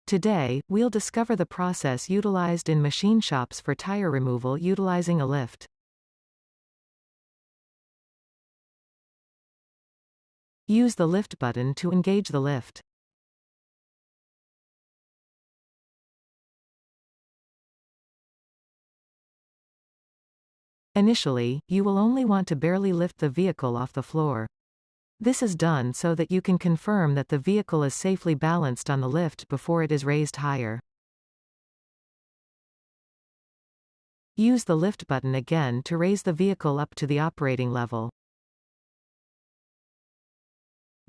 Today, we'll discover the process utilized in machine shops for tire removal utilizing a lift. Use the lift button to engage the lift. Initially, you will only want to barely lift the vehicle off the floor. This is done so that you can confirm that the vehicle is safely balanced on the lift before it is raised higher. Use the lift button again to raise the vehicle up to the operating level.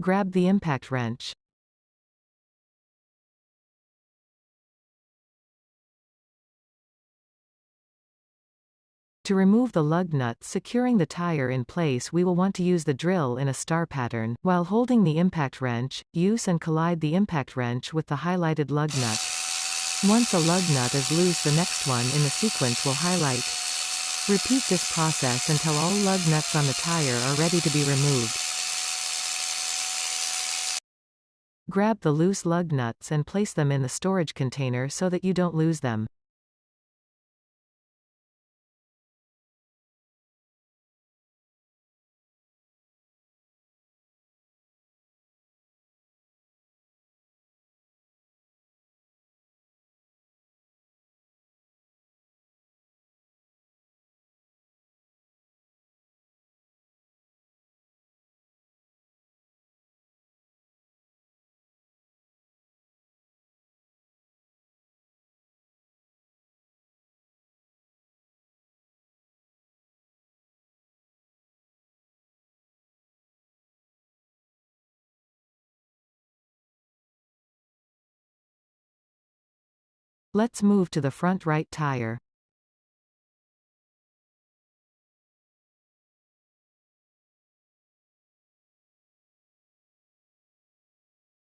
Grab the impact wrench. To remove the lug nut securing the tire in place, we will want to use the drill in a star pattern. While holding the impact wrench, use and collide the impact wrench with the highlighted lug nut. Once a lug nut is loose, the next one in the sequence will highlight. Repeat this process until all lug nuts on the tire are ready to be removed. Grab the loose lug nuts and place them in the storage container so that you don't lose them. Let's move to the front right tire.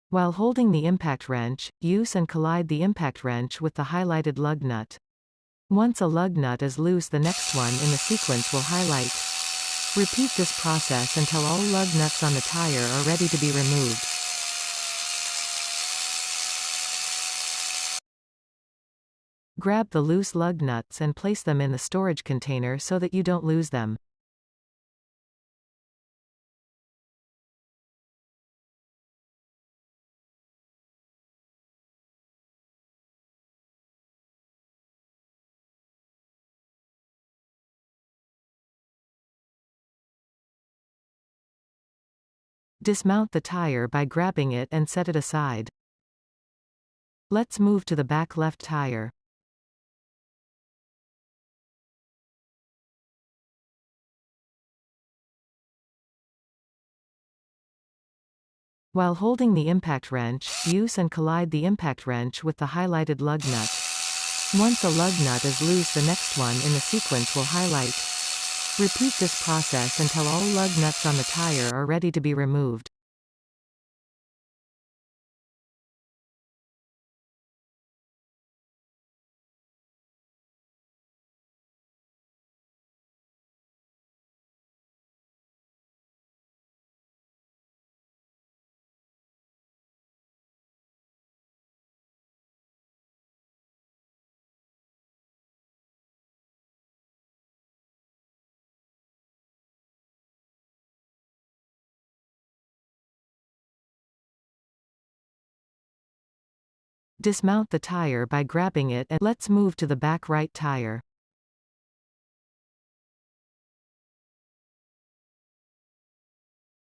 While holding the impact wrench, use and collide the impact wrench with the highlighted lug nut. Once a lug nut is loose, the next one in the sequence will highlight. Repeat this process until all lug nuts on the tire are ready to be removed. Grab the loose lug nuts and place them in the storage container so that you don't lose them. Dismount the tire by grabbing it and set it aside. Let's move to the back left tire. While holding the impact wrench, use and collide the impact wrench with the highlighted lug nut. Once a lug nut is loose, the next one in the sequence will highlight. Repeat this process until all lug nuts on the tire are ready to be removed. Dismount the tire by grabbing it and let's move to the back right tire.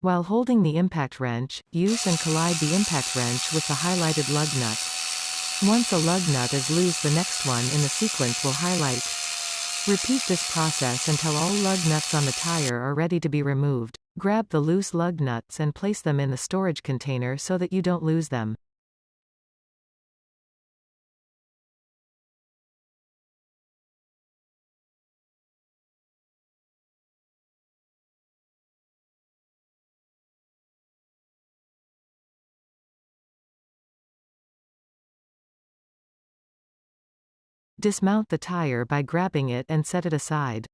While holding the impact wrench, use and collide the impact wrench with the highlighted lug nut. Once a lug nut is loose, the next one in the sequence will highlight. Repeat this process until all lug nuts on the tire are ready to be removed. Grab the loose lug nuts and place them in the storage container so that you don't lose them. Dismount the tire by grabbing it and set it aside.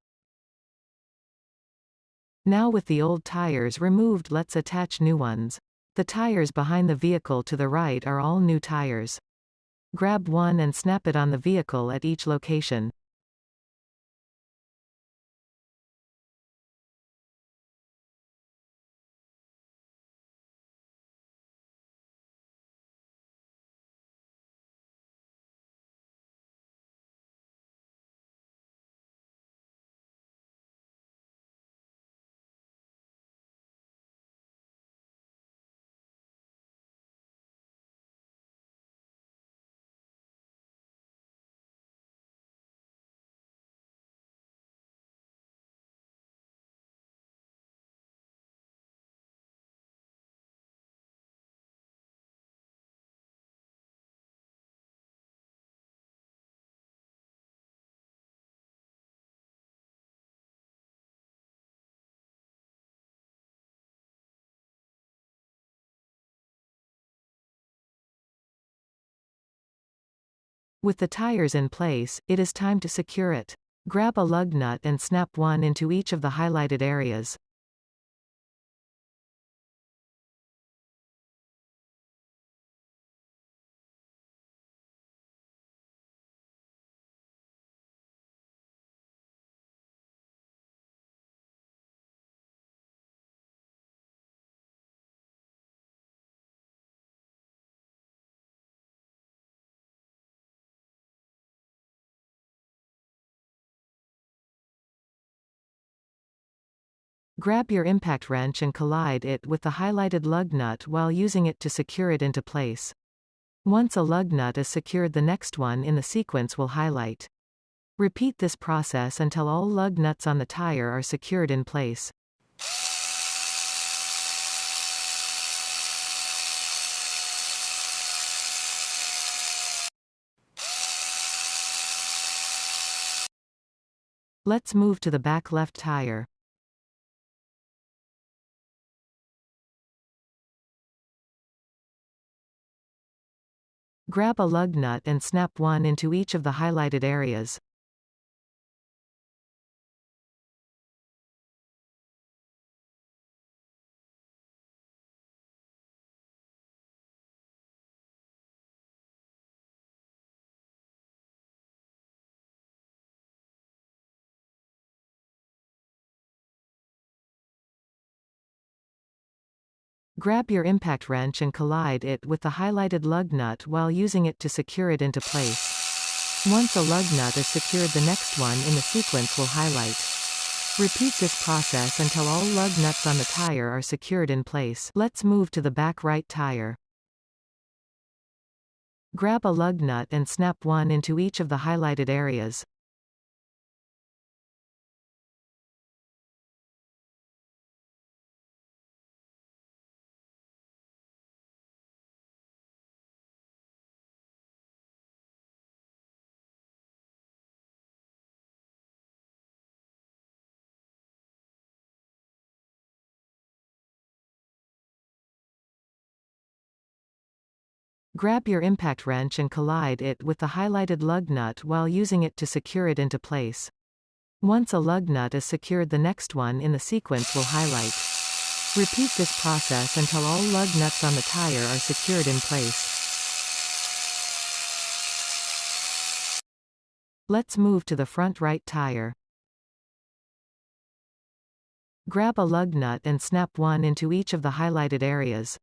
Now with the old tires removed, let's attach new ones. The tires behind the vehicle to the right are all new tires. Grab one and snap it on the vehicle at each location. With the tires in place, it is time to secure it. Grab a lug nut and snap one into each of the highlighted areas. Grab your impact wrench and collide it with the highlighted lug nut while using it to secure it into place. Once a lug nut is secured, the next one in the sequence will highlight. Repeat this process until all lug nuts on the tire are secured in place. Let's move to the back left tire. Grab a lug nut and snap one into each of the highlighted areas. Grab your impact wrench and collide it with the highlighted lug nut while using it to secure it into place. Once a lug nut is secured, the next one in the sequence will highlight. Repeat this process until all lug nuts on the tire are secured in place. Let's move to the back right tire. Grab a lug nut and snap one into each of the highlighted areas. Grab your impact wrench and collide it with the highlighted lug nut while using it to secure it into place. Once a lug nut is secured, the next one in the sequence will highlight. Repeat this process until all lug nuts on the tire are secured in place. Let's move to the front right tire. Grab a lug nut and snap one into each of the highlighted areas.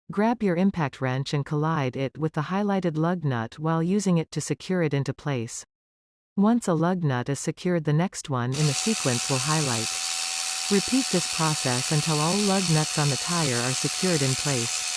Grab your impact wrench and collide it with the highlighted lug nut while using it to secure it into place. Once a lug nut is secured, the next one in the sequence will highlight. Repeat this process until all lug nuts on the tire are secured in place.